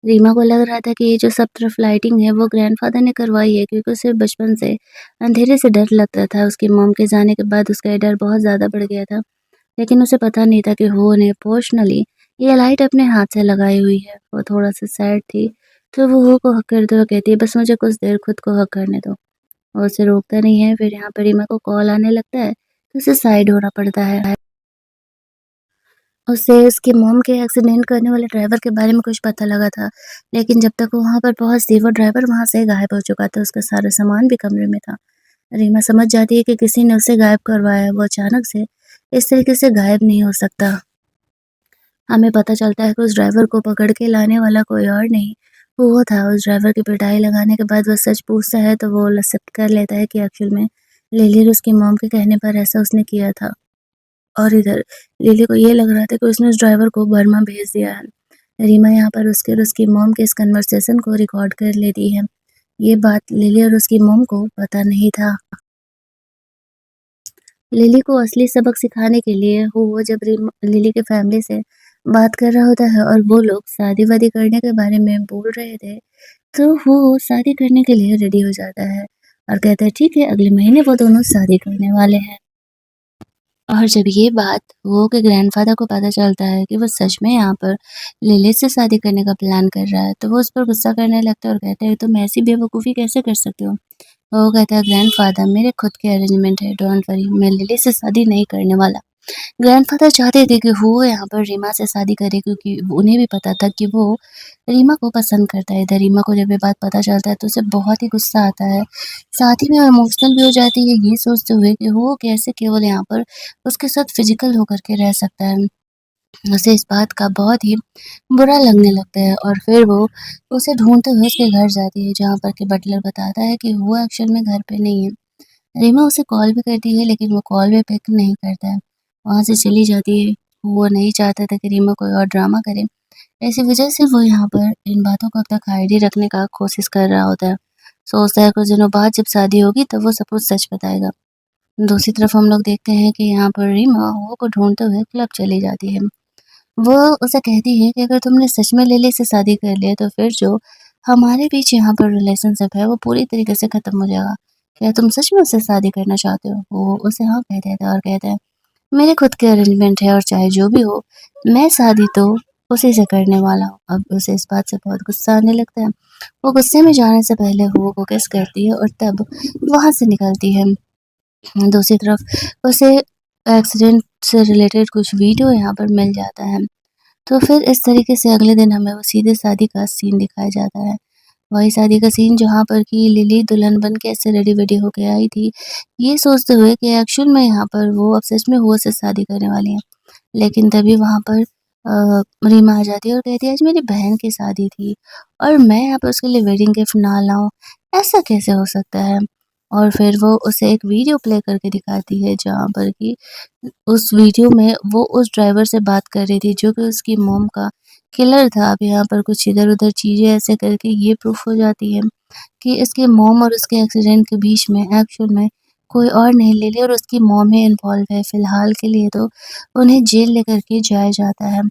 रीमा को लग रहा था कि ये जो सब तरफ लाइटिंग है वो ग्रैंडफ़ादर ने करवाई है, क्योंकि उसे बचपन से अंधेरे से डर लगता था। उसकी मॉम के जाने के बाद उसका ये डर बहुत ज़्यादा बढ़ गया था। लेकिन उसे पता नहीं था कि वो ने पर्सनली ये लाइट अपने हाथ से लगाई हुई है। वो थोड़ा-सा सैड थी, तो वो हो को हग करते हुए कहती है, बस मुझे कुछ देर खुद को हग करने दो। और उसे रोकता नहीं है। फिर यहाँ पे रीमा को कॉल आने लगता है, तो उसे साइड होना पड़ता है। उसे उसकी मॉम के एक्सीडेंट करने वाले ड्राइवर के बारे में कुछ पता लगा था, लेकिन जब तक वो वहाँ पर पहुँचती, वो ड्राइवर वहाँ से गायब हो चुका था, उसका सारा सामान भी कमरे में था। रीमा समझ जाती है कि किसी ने उसे गायब करवाया है, वो अचानक से इस तरीके से गायब नहीं हो सकता। हमें पता चलता है कि उस ड्राइवर को पकड़ के लाने वाला कोई और नहीं, वो था। उस ड्राइवर की पिटाई लगाने के बाद वो सच पूछता है, तो वो एक्सेप्ट कर लेता है कि एक्चुअल में लिली और उसकी मॉम के कहने पर ऐसा उसने किया था। और इधर लिली को ये लग रहा था कि उसने उस ड्राइवर को बर्मा भेज दिया है। रीमा यहाँ पर उसके और उसकी मॉम के इस कन्वर्सेशन को रिकॉर्ड कर लेती है। ये बात लिली और उसकी मॉम को पता नहीं था। लिली को असली सबक सिखाने के लिए वो जब लिली के फैमिली से बात कर रहा होता है और वो लोग शादी-वादी करने के बारे में बोल रहे थे, तो वो शादी करने के लिए रेडी हो जाता है और कहता है ठीक है, अगले महीने वो दोनों शादी करने वाले हैं। और जब ये बात वो के ग्रैंडफ़ादर को पता चलता है कि वो सच में यहाँ पर लिली से शादी करने का प्लान कर रहा है, तो वो उस पर गुस्सा करने लगता है और कहता है, तुम ऐसी बेवकूफ़ी कैसे कर सकते हो? वो कहता है, ग्रैंडफ़ादर मेरे खुद के अरेंजमेंट है, डोंट वरी, मैं लिली से शादी नहीं करने वाला। ग्रैंडफ़ादर चाहते थे कि वो यहाँ पर रीमा से शादी करे, क्योंकि उन्हें भी पता था कि वो रीमा को पसंद करता है। इधर रीमा को जब ये बात पता चलता है तो उसे बहुत ही गुस्सा आता है। साथ ही में वो इमोशनल भी हो जाती है, ये सोचते हुए कि वो कैसे केवल यहाँ पर उसके साथ फ़िज़िकल होकर के रह सकता है। उसे इस बात का बहुत ही बुरा लगने लगता है और फिर वो उसे ढूँढते हुए उसके घर जाती है, जहाँ पर कि बटलर बताता है कि वो एक्चुअल में घर पे नहीं है। रीमा उसे कॉल भी करती है, लेकिन वो कॉल भी पिक नहीं करता है। वहाँ से चली जाती है। वो नहीं चाहता था कि रीमा कोई और ड्रामा करे। इसी वजह से वो यहाँ पर इन बातों को अब तक हाइड ही रखने का कोशिश कर रहा होता है। सोचता है कुछ दिनों बाद जब शादी होगी तब वो सब कुछ सच बताएगा। दूसरी तरफ हम लोग देखते हैं कि यहाँ पर रीमा हुआ को ढूँढते हुए क्लब चली जाती है। वो उसे कहती है कि अगर तुमने सच में लिली से शादी कर लिया तो फिर जो हमारे बीच यहाँ पर रिलेशनशिप है वो पूरी तरीके से खत्म हो जाएगा। क्या तुम सच में उससे शादी करना चाहते हो? वो उसे हाँ कह देता है और कहता है, मेरे खुद के अरेंजमेंट है और चाहे जो भी हो, मैं शादी तो उसी से करने वाला हूँ। अब उसे इस बात से बहुत गुस्सा आने लगता है। वो गुस्से में जाने से पहले हुओ को किस करती है और तब वहाँ से निकलती है। दूसरी तरफ उसे एक्सीडेंट से रिलेटेड कुछ वीडियो यहाँ पर मिल जाता है। तो फिर इस तरीके से अगले दिन हमें वो सीधे शादी का सीन दिखाया जाता है। वही शादी का सीन जहाँ पर कि लिली दुल्हन बन के ऐसे रेडी-वेडी होके आई थी, ये सोचते हुए कि एक्चुअल में यहाँ पर वो अब सच में हुआ से शादी करने वाली हैं। लेकिन तभी वहाँ पर रीमा आ जाती है और कहती है, आज मेरी बहन की शादी थी और मैं यहाँ पे उसके लिए वेडिंग गिफ्ट ना लाऊँ, ऐसा कैसे हो सकता है? और फिर वो उसे एक वीडियो प्ले करके दिखाती है, जहाँ पर कि उस वीडियो में वो उस ड्राइवर से बात कर रही थी जो कि उसकी मॉम का किलर था। अब यहाँ पर कुछ इधर-उधर चीज़ें ऐसे करके ये प्रूफ हो जाती है कि इसके मॉम और उसके एक्सीडेंट के बीच में एक्चुअल में कोई और नहीं, लिली और उसकी मॉम ही इन्वॉल्व है। फ़िलहाल के लिए तो उन्हें जेल लेकर के जाया जाता है।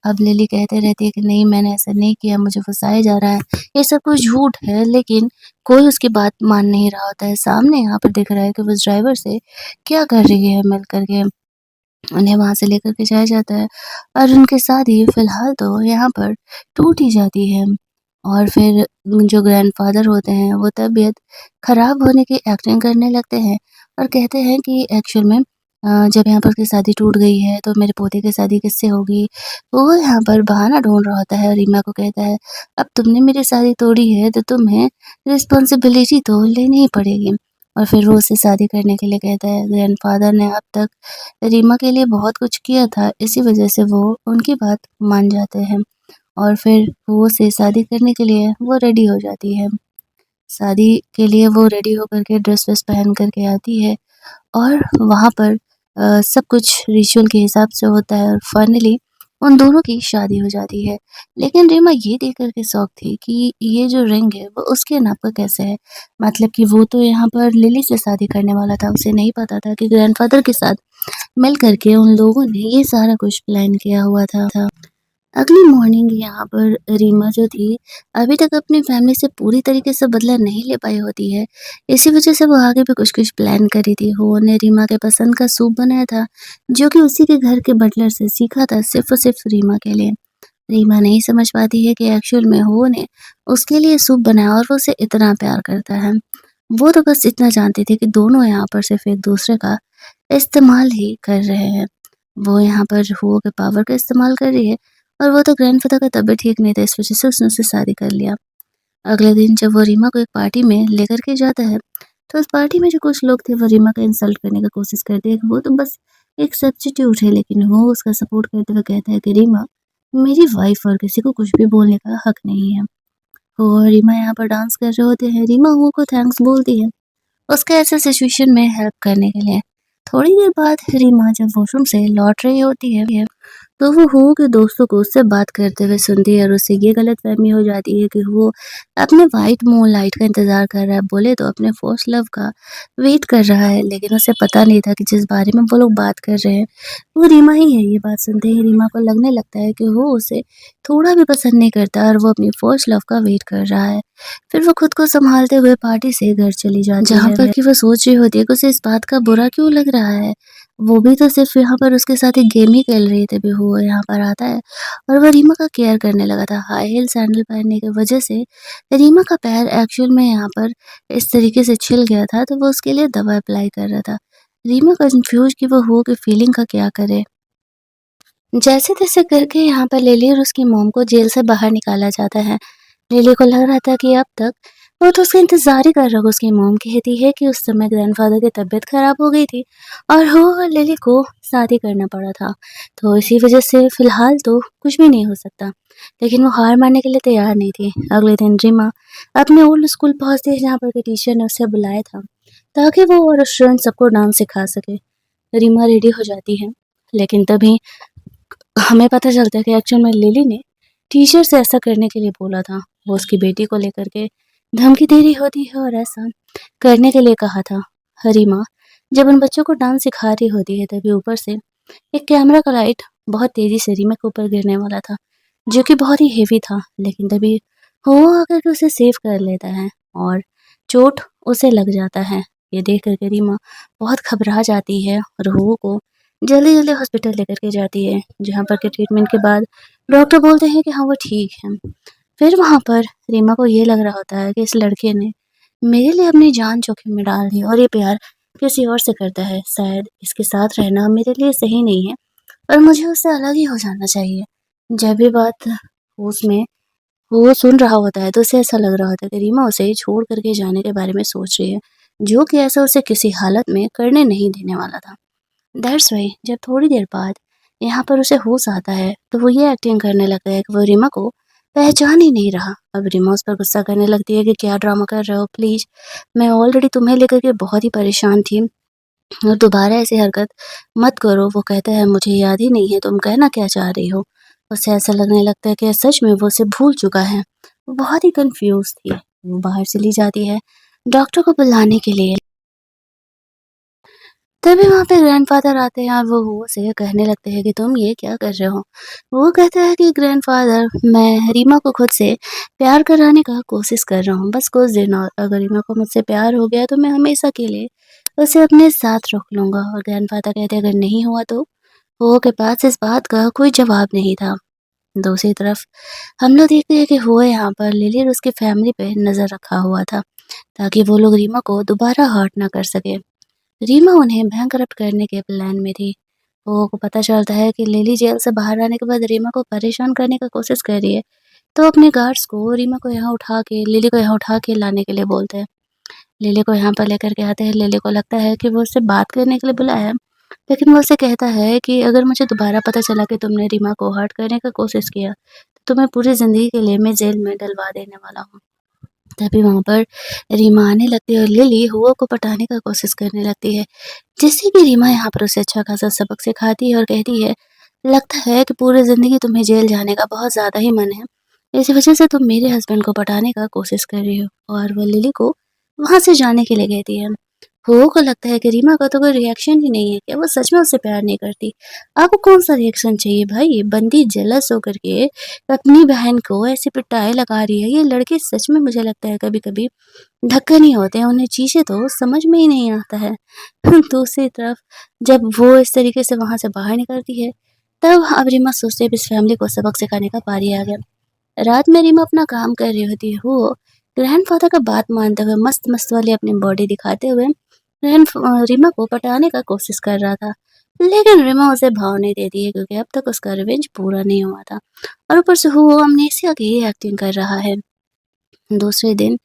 अब लिली कहते रहती है कि नहीं, मैंने ऐसा नहीं किया, मुझे फँसाया जा रहा है। ये सब कुछ झूठ है, लेकिन कोई उसकी बात मान नहीं रहा होता है। सामने यहाँ पर दिख रहा है कि वो उस ड्राइवर से क्या कर रही है मिल कर के। उन्हें वहाँ से लेकर के जाया जाता है और उनकी शादी फ़िलहाल तो यहाँ पर टूट ही जाती है। और फिर जो ग्रैंडफ़ादर होते हैं वो तबीयत ख़राब होने की एक्टिंग करने लगते हैं और कहते हैं कि एक्चुअल में जब यहाँ पर उसकी शादी टूट गई है तो मेरे पोते की शादी किससे होगी? वो यहाँ पर बहाना ढूँढ रहा होता है, रीमा को कहता है, अब तुमने मेरी शादी तोड़ी है तो तुम्हें रिस्पॉन्सिबिलिटी तो लेनी ही पड़ेगी। और फिर वो उससे शादी करने के लिए कहता है। ग्रैंडफ़ादर ने अब तक रीमा के लिए बहुत कुछ किया था, इसी वजह से वो उनकी बात मान जाते हैं और फिर वो से शादी करने के लिए वो रेडी हो जाती है। शादी के लिए वो रेडी होकर के ड्रेस-वेस पहन कर के आती है और वहाँ पर सब कुछ रिचुअल के हिसाब से होता है और फाइनली उन दोनों की शादी हो जाती है। लेकिन रीमा ये देख कर के शॉक थी कि ये जो रिंग है वो उसके नाप का कैसे है? मतलब कि वो तो यहाँ पर लिली से शादी करने वाला था, उसे नहीं पता था कि ग्रैंडफ़ादर के साथ मिल कर के उन लोगों ने ये सारा कुछ प्लान किया हुआ था। अगली मॉर्निंग यहाँ पर रीमा जो थी, अभी तक अपनी फैमिली से पूरी तरीके से बदला नहीं ले पाई होती है। इसी वजह से वो आगे भी कुछ-कुछ प्लान कर रही थी। हो ने रीमा के पसंद का सूप बनाया था, जो कि उसी के घर के बटलर से सीखा था सिर्फ़ और सिर्फ़ रीमा के लिए। रीमा नहीं समझ पाती है कि एक्चुअल में हो ने उसके लिए सूप बनाया और वो उसे इतना प्यार करता है। वो तो बस इतना जानती थी कि दोनों यहाँ पर सिर्फ़ एक-दूसरे का इस्तेमाल ही कर रहे हैं। वो यहाँ पर हो के पावर का इस्तेमाल कर रही है और वो तो ग्रैंडफ़ादर का तबीयत ठीक नहीं था, इस वज़ह से उसने उससे शादी कर लिया। अगले दिन जब वो रीमा को एक पार्टी में लेकर के जाता है, तो उस पार्टी में जो कुछ लोग थे वो रीमा का इंसल्ट करने का कोशिश करते हैं कि वो तो बस एक सब्स्टिट्यूट है, लेकिन वो उसका सपोर्ट करते हुए कहता है कि रीमा मेरी वाइफ़ और किसी को कुछ भी बोलने का हक नहीं है। वो और रीमा यहाँ पर डांस कर रहे होते हैं, रीमा वो को थैंक्स बोलती है, उसके ऐसे सिचुएशन में हेल्प करने के लिए। थोड़ी देर बाद रीमा जब वॉशरूम से लौट रही होती है तो वो हो के दोस्तों को उससे बात करते हुए सुनती है और उससे ये गलतफ़हमी हो जाती है कि वो अपने व्हाइट मूनलाइट का इंतज़ार कर रहा है, बोले तो अपने फर्स्ट लव का वेट कर रहा है, लेकिन उसे पता नहीं था कि जिस बारे में वो लोग बात कर रहे हैं, वो रीमा ही है। ये बात सुनते ही रीमा को लगने लगता है कि वो उसे थोड़ा भी पसंद नहीं करता और वो अपनी फर्स्ट लव का वेट कर रहा है। फिर वो खुद को सँभालते हुए पार्टी से घर चली जाती है, जहाँ पर कि वो सोच रही होती है कि उसे इस बात का बुरा क्यों लग रहा है। वो भी तो सिर्फ़ यहाँ पर उसके साथ एक गेम ही खेल रही थी, अभी वो यहाँ पर आता है और वो रीमा का केयर करने लगा था। हाई हील सैंडल पहनने की वजह से रीमा का पैर एक्चुअल में यहाँ पर इस तरीके से छिल गया था, तो वो उसके लिए दवा अप्लाई कर रहा था। रीमा कन्फ्यूज़ कि वो हो के फीलिंग का क्या करे। जैसे-तैसे करके यहाँ पर लिली और उसकी मॉम को जेल से बाहर निकाला जाता है। लिली को लग रहा था कि अब तक वो तो उसका इंतज़ार ही कर रहा होगा। उसकी मॉम कहती है कि उस समय ग्रैंडफ़ादर की तबीयत ख़राब हो गई थी और हो और लिली को शादी करना पड़ा था। तो इसी वज़ह से फ़िलहाल तो कुछ भी नहीं हो सकता। लेकिन वो हार मानने के लिए तैयार नहीं थी। अगले दिन रीमा अपने ओल्ड स्कूल पहुँचती है जहाँ पर के टीचर ने उसे बुलाया था, ताकि वो और स्टूडेंट सबको डांस सिखा सके। रीमा रेडी हो जाती है, लेकिन तभी हमें पता चलता है कि एक्चुअल में लिली ने टीचर से ऐसा करने के लिए बोला था। वो उसकी बेटी को लेकर के धमकी दे रही होती है और ऐसा करने के लिए कहा था। हरीमा जब उन बच्चों को डांस सिखा रही होती है तभी ऊपर से एक कैमरा का लाइट बहुत तेज़ी से रीमा के ऊपर गिरने वाला था, जो कि बहुत ही हेवी था। लेकिन तभी वो आकर के उसे सेव कर लेता है और चोट उसे लग जाता है। ये देख कर के रीमा बहुत घबरा जाती है और हो को जल्दी-जल्दी हॉस्पिटल लेकर के जाती है, जहाँ पर के ट्रीटमेंट के बाद डॉक्टर बोलते हैं कि हाँ, वो ठीक है। फिर वहाँ पर रीमा को ये लग रहा होता है कि इस लड़के ने मेरे लिए अपनी जान जोखिम में डाल दी और ये प्यार किसी और से करता है। शायद इसके साथ रहना मेरे लिए सही नहीं है और मुझे उससे अलग ही हो जाना चाहिए। जब ये बात उसमें वो सुन रहा होता है तो उसे ऐसा लग रहा होता है कि रीमा उसे छोड़ कर के जाने के बारे में सोच रही है, जो कि ऐसा उसे किसी हालत में करने नहीं देने वाला था। दैट्स व्हाई जब थोड़ी देर बाद यहाँ पर उसे होश आता है, तो वो ये एक्टिंग करने लगता है कि वो रीमा को पहचान ही नहीं रहा। अब रीमा उस पर गुस्सा करने लगती है कि क्या ड्रामा कर रहे हो प्लीज़, मैं ऑलरेडी तुम्हें लेकर के बहुत ही परेशान थी और दोबारा ऐसी हरकत मत करो। वो कहता है मुझे याद ही नहीं है तुम कहना क्या चाह रही हो। उसे ऐसा लगने लगता है कि सच में वो उसे भूल चुका है। वो बहुत ही कन्फ्यूज़ थी। वो बाहर चली जाती है डॉक्टर को बुलाने के लिए। तभी वहाँ पे ग्रैंडफ़ादर आते हैं और वो से कहने लगते हैं कि तुम ये क्या कर रहे हो? वो कहता है कि ग्रैंडफ़ादर मैं रीमा को खुद से प्यार कराने का कोशिश कर रहा हूँ, बस कुछ दिन और। अगर रीमा को मुझसे प्यार हो गया तो मैं हमेशा के लिए उसे अपने साथ रख लूँगा। और ग्रैंडफ़ादर कहते हैं अगर नहीं हुआ तो? वो के पास इस बात का कोई जवाब नहीं था। दूसरी तरफ हम लोग देखते हैं कि वो यहाँ पर लिली और उसकी फैमिली पे नज़र रखा हुआ था, ताकि वो लोग रीमा को दोबारा हर्ट ना कर सकें। रीमा उन्हें बैंकरप्ट करने के प्लान में थी। वो को पता चलता है कि लिली जेल से बाहर आने के बाद रीमा को परेशान करने का कोशिश कर रही है, तो अपने गार्ड्स को रीमा को यहाँ उठा के लिली को यहाँ उठा के लाने के लिए बोलते हैं। लिली को यहाँ पर लेकर के आते हैं। लिली को लगता है कि वो उससे बात करने के लिए बुलाया है, लेकिन वो उसे कहता है कि अगर मुझे दोबारा पता चला कि तुमने रीमा को हर्ट करने का कोशिश किया, तुम्हें पूरी ज़िंदगी के लिए मैं जेल में डलवा देने वाला हूँ। तभी वहाँ पर रीमा आने लगती है और लिली हुआ को पटाने का कोशिश करने लगती है, जिससे कि रीमा यहाँ पर उसे अच्छा खासा सबक सिखाती है और कहती है, लगता है कि पूरी ज़िंदगी तुम्हें जेल जाने का बहुत ज़्यादा ही मन है। इसी वजह से तुम मेरे हस्बैंड को पटाने का कोशिश कर रही हो। और वो लिली को वहाँ से जाने के लिए कहती है। हुओ को लगता है कि रीमा का तो कोई रिएक्शन ही नहीं है, क्या वो सच में उससे प्यार नहीं करती। आपको कौन-सा रिएक्शन चाहिए भाई? बंदी जेलस होकर के अपनी बहन को ऐसे पिटाई लगा रही है। ये लड़के सच में मुझे लगता है कभी-कभी ढक्कन ही होते हैं, उन्हें चीज़ें तो समझ में ही नहीं आता है। दूसरी तरफ जब वो इस तरीके से वहाँ से बाहर निकलती है, तब अब रीमा सोचती है अब इस फैमिली को सबक सिखाने का बारी आ गया। रात में रीमा अपना काम कर रही होती है, वो ग्रैंडफ़ादर का बात मानते हुए मस्त-मस्त वाली अपनी बॉडी दिखाते हुए रीमा को पटाने का कोशिश कर रहा था। लेकिन रीमा उसे भाव नहीं देती है क्योंकि अब तक उसका रिवेंज पूरा नहीं हुआ था और ऊपर से वो अमनेसिया की ही एक्टिंग कर रहा है। दूसरे दिन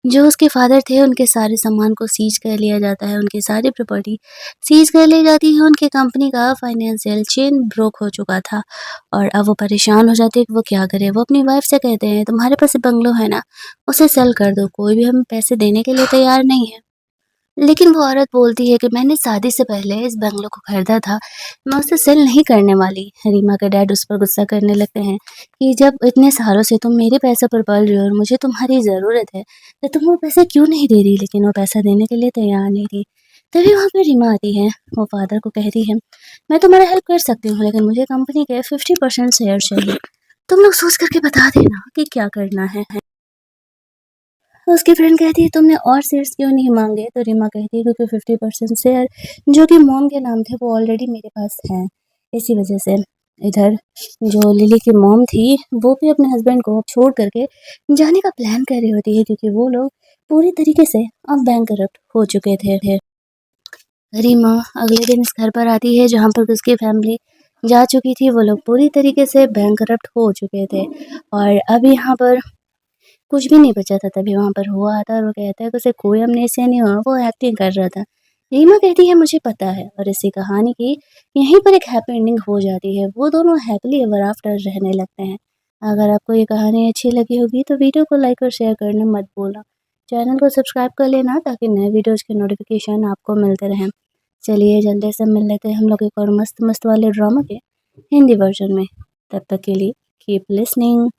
जो उसके फादर थे उनके सारे सामान को सीज कर लिया जाता है, उनकी सारी प्रॉपर्टी सीज कर ली जाती है। उनकी कंपनी का फाइनेंशियल चेन ब्रोक हो चुका था और अब वो परेशान हो जाते हैं कि वो क्या करे। वो अपनी वाइफ से कहते हैं तुम्हारे पास बंगलो है ना, उसे सेल कर दो, कोई भी हमें पैसे देने के लिए तैयार नहीं है। लेकिन वो औरत बोलती है कि मैंने शादी से पहले इस बंगलो को खरीदा था, मैं उसे सेल नहीं करने वाली। रीमा के डैड उस पर गुस्सा करने लगते हैं कि जब इतने सालों से तुम मेरे पैसे पर पल रही हो और मुझे तुम्हारी ज़रूरत है, तो तुम वो पैसे क्यों नहीं दे रही? लेकिन वो पैसा देने के लिए तैयार नहीं थी। तभी वहाँ पे रीमा आती है, वो फादर को कहती है, मैं तुम्हारा हेल्प कर सकती हूँ लेकिन मुझे कंपनी के 50% शेयर चाहिए। तुम लोग सोच करके बता देना कि क्या करना है। तो उसकी फ्रेंड कहती है तुमने और शेयर्स क्यों नहीं माँगे? तो रीमा कहती है क्योंकि 50% शेयर जो कि मॉम के नाम थे वो ऑलरेडी मेरे पास हैं, इसी वजह से। इधर जो लिली की मॉम थी वो भी अपने हस्बैंड को छोड़ कर के जाने का प्लान कर रही होती है क्योंकि वो लोग पूरी तरीके से अब बैंकरप्ट हो चुके थे। रीमा अगले दिन इस घर पर आती है जहाँ पर उसकी फैमिली जा चुकी थी, वो लोग पूरी तरीके से बैंकरप्ट हो चुके थे और अब यहाँ पर कुछ भी नहीं बचा था। तभी वहाँ पर हुआ आता है और वो कहता है कि उसे कोई अमनेसिया नहीं हुआ, वो एक्टिंग कर रहा था। रीमा कहती है मुझे पता है और इसी कहानी की यहीं पर एक हैप्पी एंडिंग हो जाती है। वो दोनों हैप्पीली एवर आफ्टर रहने लगते हैं। अगर आपको ये कहानी अच्छी लगी होगी तो वीडियो को लाइक और शेयर करना मत भूलना। चैनल को सब्सक्राइब कर लेना ताकि नए वीडियोज़ के नोटिफिकेशन आपको मिलते रहें। चलिए जल्दी से मिल लेते हैं हम लोग एक और मस्त-मस्त वाले ड्रामा के हिंदी वर्ज़न में। तब तक के लिए कीप लिसनिंग।